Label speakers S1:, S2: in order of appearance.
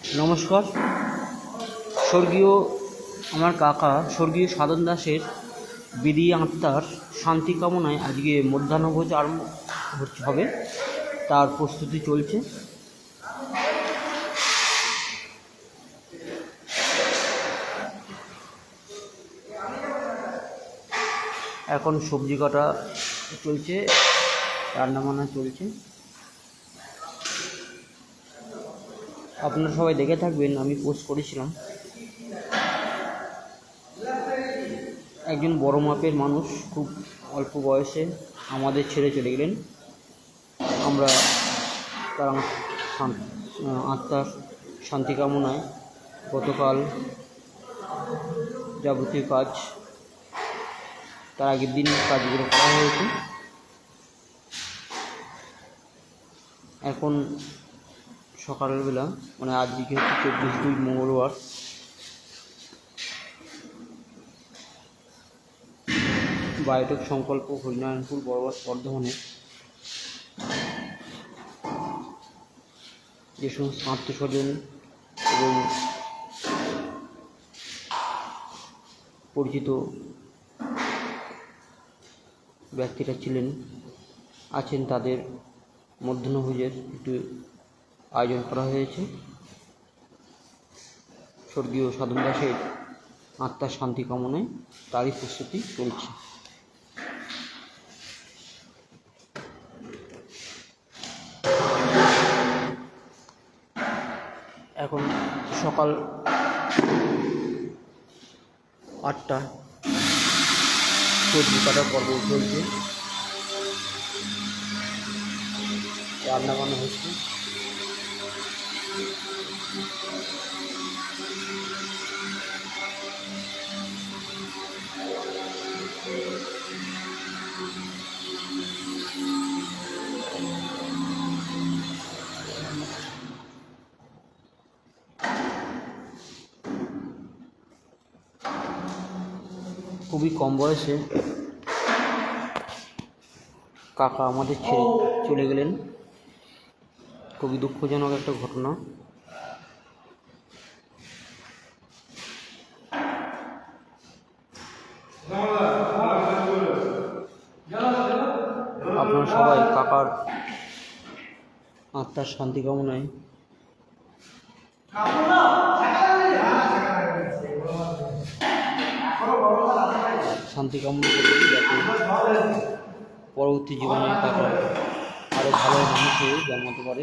S1: নমস্কার। স্বর্গীয় আমার কাকা স্বর্গীয় সাধন দাসের বেরিয়ে আত্মার শান্তি কামনায় আজকে মধ্যাহ্নভোজ আরম্ভ হবে, তার প্রস্তুতি চলছে। এখন সবজি কাটা চলছে, রান্নাবান্না চলছে। আপনারা সবাই দেখে থাকবেন, আমি পোস্ট করেছিলাম। একজন বড় মাপের মানুষ খুব অল্প বয়সে আমাদের ছেড়ে চলে গেলেন। আমরা তার আত্মার শান্তি কামনায় গতকাল যাবতীয় কাজ, তার আগের দিন কাজগুলো করা হয়েছে। এখন সকালবেলা, মানে আজকে হচ্ছে 24 মঙ্গলবার, বায়োটেক সংকল্প হরিনারায়ণপুর বর্ধমানে যে সমস্ত আত্মস্বজন এবং পরিচিত ব্যক্তিরা আছেন, তাদের মধ্যাহ্নভোজের একটু আয়োজন করা হয়েছে। স্বর্গীয় সাধন দাসের আত্মার শান্তি কামনায় তারই প্রস্তুতি চলছে। এখন সকাল 8টা, সবজি কাটার পর্ব চলছে, রান্না বান্না হচ্ছে। খুবই কম বয়সে কাকা আমাদের ছেড়ে চলে গেলেন, খুবই দুঃখজনক একটা ঘটনা। আপনারা সবাই কাকার আত্মার শান্তি কামনায় শান্তি কামনা করবেন, যাতে পরবর্তী জীবনে তাকে আরও ভালো মানুষ হয়ে জন্মাতে পারে।